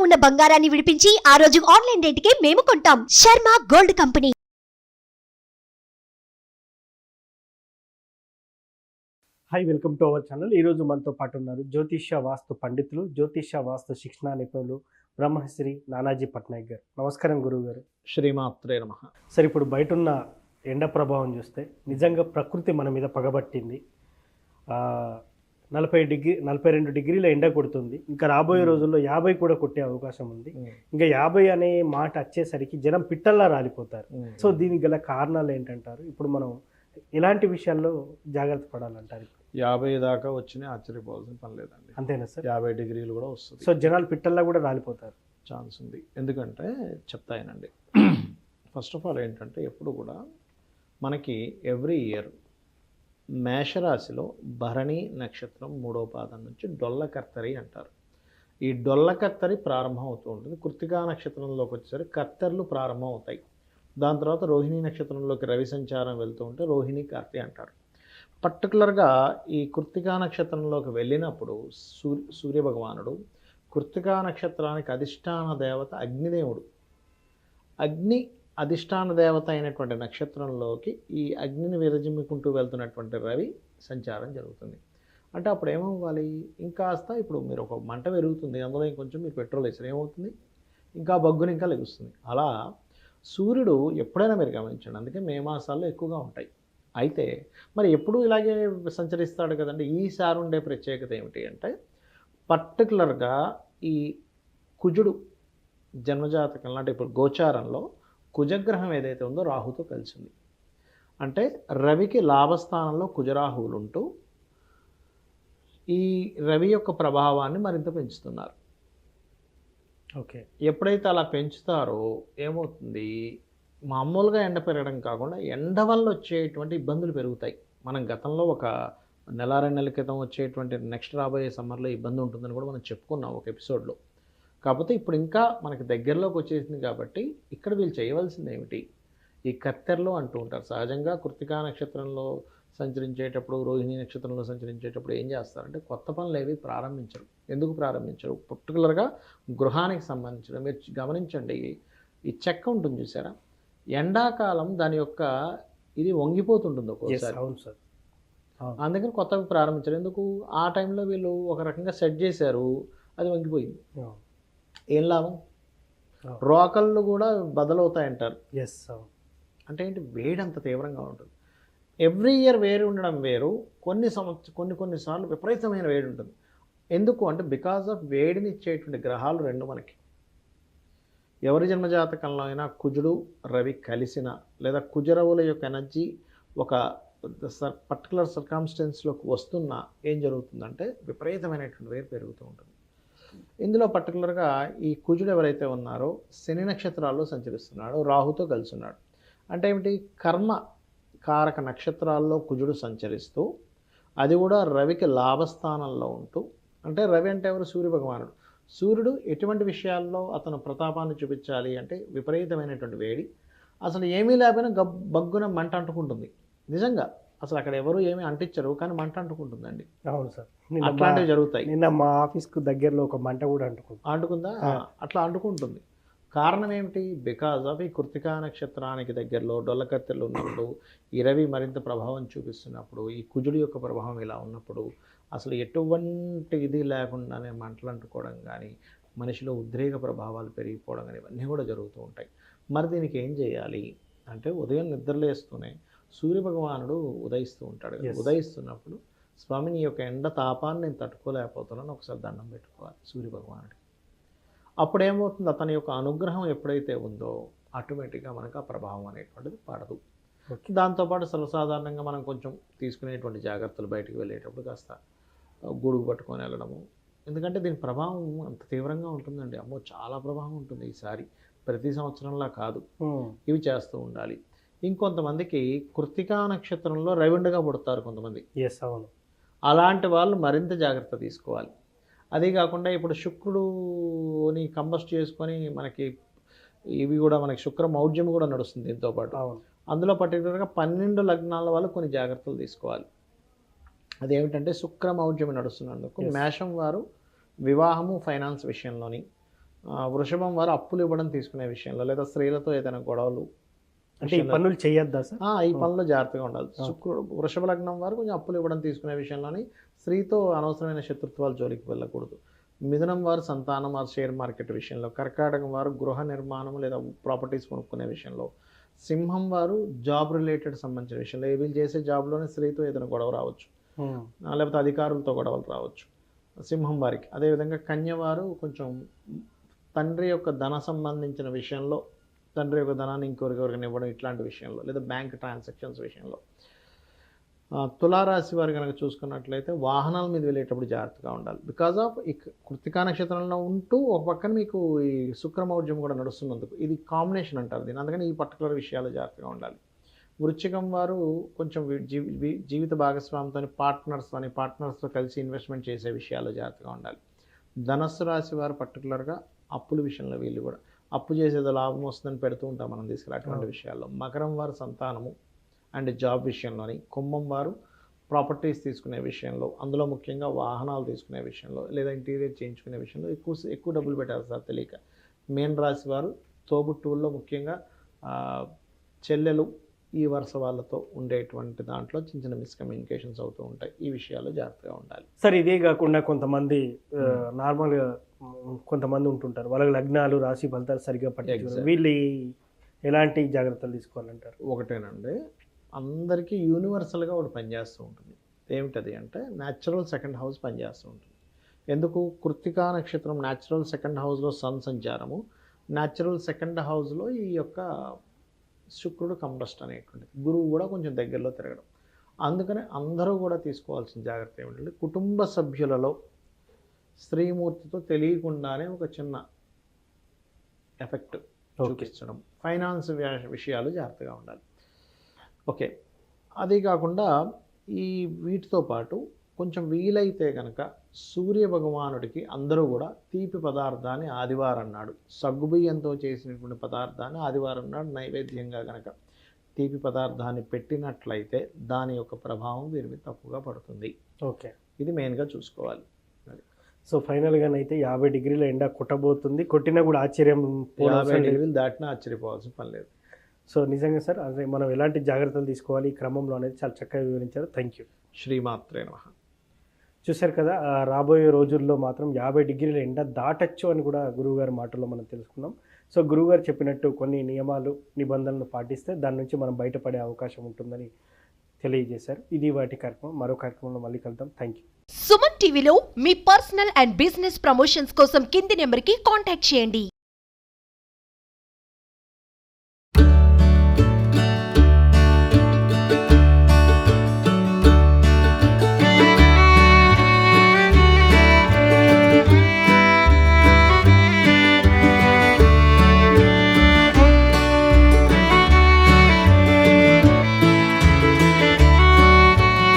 ఉన్న బంగారాన్ని విడిపించి ఆ రోజు ఆన్లైన్ రేటుకే మేము కొంటాం. Sharma gold company. Hi, welcome to our channel. ఈరోజు మనతో పాటు ఉన్నారు జ్యోతిష్య వాస్తు పండితులు, జ్యోతిష్య వాస్తు శిక్షణ నిపుణులు బ్రహ్మశ్రీ నానాజీ పట్నాయక్ గారు. నమస్కారం గురువు గారు. శ్రీమాత్రే నమః. సార్, ఇప్పుడు బయట ఉన్న ఎండ ప్రభావం చూస్తే నిజంగా ప్రకృతి మన మీద పగబట్టింది. 42 డిగ్రీల ఎండ కొడుతుంది. ఇంకా రాబోయే రోజుల్లో 50 కూడా కొట్టే అవకాశం ఉంది. ఇంకా 50 అనే మాట వచ్చేసరికి జనం పిట్టల్లా రాలిపోతారు. సో దీనికి గల కారణాలు ఏంటంటారు? ఇప్పుడు మనం ఎలాంటి విషయాల్లో జాగ్రత్త పడాలంటారు? 50 దాకా వచ్చినా ఆశ్చర్యపోవాల్సిన పని లేదండి. అంతేనా సార్? 50 డిగ్రీలు కూడా వస్తుంది. సో జనాలు పిట్టల్లా కూడా రాలిపోతారు. ఛాన్స్ ఉంది. ఎందుకంటే చెప్తాయనండి. ఫస్ట్ ఆఫ్ ఆల్ ఏంటంటే ఎప్పుడు కూడా మనకి ఎవ్రీ ఇయర్ మేషరాశిలో భరణి నక్షత్రం 3వ పాదం నుంచి డొల్లకర్తరి అంటారు. ఈ డొల్లకర్తరి ప్రారంభం అవుతూ ఉంటుంది. కృత్తికా నక్షత్రంలోకి వచ్చేసరికి కర్తర్లు ప్రారంభం అవుతాయి. దాని తర్వాత రోహిణీ నక్షత్రంలోకి రవి సంచారం వెళ్తూ ఉంటే రోహిణి కార్తె అంటారు. పర్టికులర్గా ఈ కృత్తికా నక్షత్రంలోకి వెళ్ళినప్పుడు సూర్యభగవానుడు కృత్తికా నక్షత్రానికి అధిష్టాన దేవత అగ్నిదేవుడు. అగ్ని అధిష్టాన దేవత అయినటువంటి నక్షత్రంలోకి ఈ అగ్నిని విరజిమ్ముకుంటూ వెళ్తున్నటువంటి రవి సంచారం జరుగుతుంది. అంటే అప్పుడు ఏమవ్వాలి? ఇంకాస్త ఇప్పుడు మీరు ఒక మంట పెరుగుతుంది, అందులో ఇంకొంచెం మీరు పెట్రోల్ వేసారు, ఏమవుతుంది? ఇంకా బగ్గుని ఇంకా లెగుస్తుంది. అలా సూర్యుడు ఎప్పుడైనా మీరు గమనించండి, అందుకే మే మాసాల్లో ఎక్కువగా ఉంటాయి. అయితే మరి ఎప్పుడూ ఇలాగే సంచరిస్తాడు కదండి. ఈసారి ఉండే ప్రత్యేకత ఏమిటి అంటే పర్టికులర్గా ఈ కుజుడు జన్మజాతకంలో అంటే ఇప్పుడు గోచారంలో కుజగ్రహం ఏదైతే ఉందో రాహుతో కలిసింది. అంటే రవికి లాభస్థానంలో కుజరాహువులు ఉంటూ ఈ రవి యొక్క ప్రభావాన్ని మరింత పెంచుతున్నారు. ఓకే. ఎప్పుడైతే అలా పెంచుతారో ఏమవుతుంది? మామూలుగా ఎండ పెరగడం కాకుండా ఎండ వల్ల వచ్చేటువంటి ఇబ్బందులు పెరుగుతాయి. మనం గతంలో ఒక నెల 2 నెలల క్రితం వచ్చేటువంటి నెక్స్ట్ రాబోయే సమ్మర్లో ఇబ్బంది ఉంటుందని కూడా మనం చెప్పుకున్నాం ఒక ఎపిసోడ్లో. కాకపోతే ఇప్పుడు ఇంకా మనకి దగ్గరలోకి వచ్చేసింది కాబట్టి ఇక్కడ వీళ్ళు చేయవలసింది ఏమిటి? ఈ కత్తెరలు అంటూ ఉంటారు. సహజంగా కృత్తికా నక్షత్రంలో సంచరించేటప్పుడు, రోహిణి నక్షత్రంలో సంచరించేటప్పుడు ఏం చేస్తారంటే కొత్త పనులు ఏవి ప్రారంభించరు. ఎందుకు ప్రారంభించరు? పర్టికులర్గా గృహానికి సంబంధించిన మీరు గమనించండి, ఈ చెక్క ఉంటుంది చూసారా, ఎండాకాలం దాని యొక్క ఇది వంగిపోతుంటుంది ఒక్కోసారి. అవును సార్. అందుకని కొత్తవి ప్రారంభించారు. ఎందుకు? ఆ టైంలో వీళ్ళు ఒక రకంగా సెట్ చేశారు, అది వంగిపోయింది. ఏం లాభం? రోకళ్ళు కూడా బదలవుతాయంటారు. అంటే ఏంటి? వేడి అంత తీవ్రంగా ఉంటుంది. ఎవ్రీ ఇయర్ వేడి ఉండడం వేరు, కొన్నిసార్లు విపరీతమైన వేడి ఉంటుంది. ఎందుకు అంటే బికాజ్ ఆఫ్ వేడిని ఇచ్చేటువంటి గ్రహాలు 2 మనకి. ఎవరి జన్మజాతకంలో అయినా కుజుడు రవి కలిసిన లేదా కుజరవుల యొక్క ఎనర్జీ ఒక పర్టికులర్ సర్కమ్స్టెన్స్లోకి వస్తున్నా ఏం జరుగుతుందంటే విపరీతమైనటువంటి వేరు పెరుగుతూ ఉంటుంది. ఇందులో పర్టికులర్గా ఈ కుజుడు ఎవరైతే ఉన్నారో శని నక్షత్రాల్లో సంచరిస్తున్నాడు, రాహుతో కలిసి ఉన్నాడు. అంటే ఏమిటి? కర్మ కారక నక్షత్రాల్లో కుజుడు సంచరిస్తూ అది కూడా రవికి లాభస్థానంలో ఉంటూ, అంటే రవి అంటే ఎవరు? సూర్యభగవానుడు. సూర్యుడు ఎటువంటి విషయాల్లో అతను ప్రతాపాన్ని చూపించాలి అంటే విపరీతమైనటువంటి వేడి, అసలు ఏమీ లేకపోయినా బగ్గున మంట అంటుకుంటుంది. నిజంగా అసలు అక్కడ ఎవరు ఏమీ అంటించరు, కానీ మంట అంటుకుంటుందండి. అవును సార్, అట్లాంటివి జరుగుతాయి. నిన్న మా ఆఫీస్కు దగ్గరలో ఒక మంట కూడా అంటుకుందా? అట్లా అంటుకుంటుంది. కారణం ఏమిటి? బికాజ్ ఆఫ్ ఈ కృత్తికా నక్షత్రానికి దగ్గరలో డొల్లకత్తెలు ఉన్నప్పుడు, ఈ రవి మరింత ప్రభావం చూపిస్తున్నప్పుడు, ఈ కుజుడి యొక్క ప్రభావం ఇలా ఉన్నప్పుడు అసలు ఎటువంటి ఇది లేకుండానే మంటలు అంటుకోవడం కానీ, మనిషిలో ఉద్రేక ప్రభావాలు పెరిగిపోవడం కానీ ఇవన్నీ కూడా జరుగుతూ ఉంటాయి. మరి దీనికి ఏం చేయాలి అంటే ఉదయం నిద్రలేస్తూనే సూర్యభగవానుడు ఉదయిస్తూ ఉంటాడు. ఉదయిస్తున్నప్పుడు స్వామి నీ యొక్క ఎండ తాపాన్ని నేను తట్టుకోలేకపోతున్నాను ఒకసారి దండం పెట్టుకోవాలి సూర్యభగవానుడికి. అప్పుడేమవుతుంది? అతని యొక్క అనుగ్రహం ఎప్పుడైతే ఉందో ఆటోమేటిక్గా మనకు ఆ ప్రభావం అనేటువంటిది పడదు. దాంతోపాటు సర్వసాధారణంగా మనం కొంచెం తీసుకునేటువంటి జాగ్రత్తలు, బయటికి వెళ్ళేటప్పుడు కాస్త గొడుగు పట్టుకొని వెళ్ళడము. ఎందుకంటే దీని ప్రభావం అంత తీవ్రంగా ఉంటుందండి. అమ్మో, చాలా ప్రభావం ఉంటుంది ఈసారి, ప్రతి సంవత్సరంలా కాదు. ఇవి చేస్తూ ఉండాలి. ఇంకొంతమందికి కృత్తికా నక్షత్రంలో రవిండుగా పుడతారు కొంతమంది. అవును. అలాంటి వాళ్ళు మరింత జాగ్రత్త తీసుకోవాలి. అదే కాకుండా ఇప్పుడు శుక్రుడుని కంబస్ట్ చేసుకొని మనకి ఇవి కూడా మనకి శుక్ర మౌఢ్యం కూడా నడుస్తుంది దీంతోపాటు. అందులో పర్టికులర్గా 12 లగ్నాల వాళ్ళు కొన్ని జాగ్రత్తలు తీసుకోవాలి. అదేమిటంటే శుక్ర మౌఢ్యం నడుస్తున్నందుకు మేషం వారు వివాహము, ఫైనాన్స్ విషయంలోని, వృషభం వారు అప్పులు ఇవ్వడం తీసుకునే విషయంలో లేదా స్త్రీలతో ఏదైనా గొడవలు అంటే ఈ పనులు చేయొద్దా సార్? ఈ పనుల్లో జాగ్రత్తగా ఉండాలి. శుక్రుడు వృషభ లగ్నం వారు కొంచెం అప్పులు ఇవ్వడం తీసుకునే విషయంలోని స్త్రీతో అనవసరమైన శత్రుత్వాలు జోలికి వెళ్ళకూడదు. మిథునం వారు సంతానం వారు షేర్ మార్కెట్ విషయంలో, కర్కాటకం వారు గృహ నిర్మాణం లేదా ప్రాపర్టీస్ కొనుక్కునే విషయంలో, సింహం వారు జాబ్ రిలేటెడ్ సంబంధించిన విషయంలో వీళ్ళు చేసే జాబ్లోనే స్త్రీతో ఏదైనా గొడవ రావచ్చు, లేకపోతే అధికారులతో గొడవలు రావచ్చు సింహం వారికి. అదేవిధంగా కన్య వారు కొంచెం తండ్రి యొక్క ధన సంబంధించిన విషయంలో, తండ్రి యొక్క ధనాన్ని ఇంకొకరికి ఇవ్వడం ఇట్లాంటి విషయంలో, లేదా బ్యాంక్ ట్రాన్సాక్షన్స్ విషయంలో. తులారాశి వారు కనుక చూసుకున్నట్లయితే వాహనాల మీద వెళ్ళేటప్పుడు జాగ్రత్తగా ఉండాలి. బికాజ్ ఆఫ్ ఈ కృత్తికా నక్షత్రంలో ఉంటూ ఒక పక్కన మీకు ఈ శుక్రమౌర్జం కూడా నడుస్తున్నందుకు ఇది కాంబినేషన్ అంటారు దీన్ని, అందుకని ఈ పర్టికులర్ విషయాలు జాగ్రత్తగా ఉండాలి. వృశ్చికం వారు కొంచెం జీవిత భాగస్వామితో పార్ట్నర్స్తో కలిసి ఇన్వెస్ట్మెంట్ చేసే విషయాల్లో జాగ్రత్తగా ఉండాలి. ధనస్సు రాశి వారు పర్టికులర్గా అప్పుల విషయంలో వీళ్ళు కూడా అప్పు చేసేదో లాభం వస్తుందని పెడుతూ ఉంటాం మనం తీసుకురా అటువంటి విషయాల్లో. మకరం వారు సంతానము అండ్ జాబ్ విషయంలోని, కుంభం వారు ప్రాపర్టీస్ తీసుకునే విషయంలో, అందులో ముఖ్యంగా వాహనాలు తీసుకునే విషయంలో లేదా ఇంటీరియర్ చేయించుకునే విషయంలో ఎక్కువ డబ్బులు పెట్టారు సార్ తెలియక. మీన రాశి వారు తోబుట్టువుల్లో ముఖ్యంగా చెల్లెలు ఈ వరుస వాళ్ళతో ఉండేటువంటి దాంట్లో చిన్న చిన్న మిస్కమ్యూనికేషన్స్ అవుతూ ఉంటాయి. ఈ విషయాల్లో జాగ్రత్తగా ఉండాలి. సార్ ఇదే కాకుండా కొంతమంది నార్మల్గా కొంతమంది ఉంటుంటారు, వాళ్ళకి లగ్నాలు రాశి ఫలితాలు సరిగ్గా పట్టించుకోరు, వీళ్ళు ఎలాంటి జాగ్రత్తలు తీసుకోవాలంటారు? ఒకటేనండి, అందరికీ యూనివర్సల్గా ఒకటి పనిచేస్తూ ఉంటుంది. ఏమిటది అంటే న్యాచురల్ సెకండ్ హౌస్ పనిచేస్తూ ఉంటుంది. ఎందుకు? కృత్తికా నక్షత్రం న్యాచురల్ సెకండ్ హౌస్లో సన్ సంచారము, న్యాచురల్ సెకండ్ హౌస్లో ఈ యొక్క శుక్రుడు కంబస్ట్ అనేటువంటిది, గురువు కూడా కొంచెం దగ్గరలో తిరగడం. అందుకని అందరూ కూడా తీసుకోవాల్సిన జాగ్రత్త ఏమిటంటే కుటుంబ సభ్యులలో స్త్రీమూర్తితో తెలియకుండానే ఒక చిన్న ఎఫెక్ట్ చూపించడం, ఫైనాన్స్ విషయాలు జాగ్రత్తగా ఉండాలి. ఓకే, అదే కాకుండా ఈ వీటితో పాటు కొంచెం వీలైతే కనుక సూర్య భగవానుడికి అందరూ కూడా తీపి పదార్థాన్ని ఆదివారం నాడు, సగ్గుబియ్యంతో చేసినటువంటి పదార్థాన్ని ఆదివారం నాడు నైవేద్యంగా కనుక తీపి పదార్థాన్ని పెట్టినట్లయితే దాని యొక్క ప్రభావం వీరి మీద తక్కువగా పడుతుంది. ఓకే, ఇది మెయిన్గా చూసుకోవాలి. సో ఫైనల్గానైతే 50 డిగ్రీల ఎండ కొట్టబోతుంది, కొట్టినా కూడా 50 డిగ్రీలు దాటినా ఆశ్చర్యపోవాల్సిన పని లేదు. సో నిజంగా సార్, అదే మనం ఎలాంటి జాగ్రత్తలు తీసుకోవాలి ఈ క్రమంలో అనేది చాలా చక్కగా వివరించారు. Thank you. శ్రీమాత్రే నమః. చూశారు కదా, రాబోయే రోజుల్లో మాత్రం 50 డిగ్రీల ఎండ దాటచ్చు అని కూడా గురువుగారి మాటల్లో మనం తెలుసుకున్నాం. సో గురువుగారు చెప్పినట్టు కొన్ని నియమాలు నిబంధనలు పాటిస్తే దాని నుంచి మనం బయటపడే అవకాశం ఉంటుందని తెలియజేశారు. ఇది వాటి కార్యక్రమం. మరో కార్యక్రమంలో మళ్ళీ కలుద్దాం. Thank you. సుమన్ టీవీలో మీ పర్సనల్ అండ్ బిజినెస్ ప్రమోషన్స్ కోసం కింది నెంబర్కి కాంటాక్ట్ చేయండి.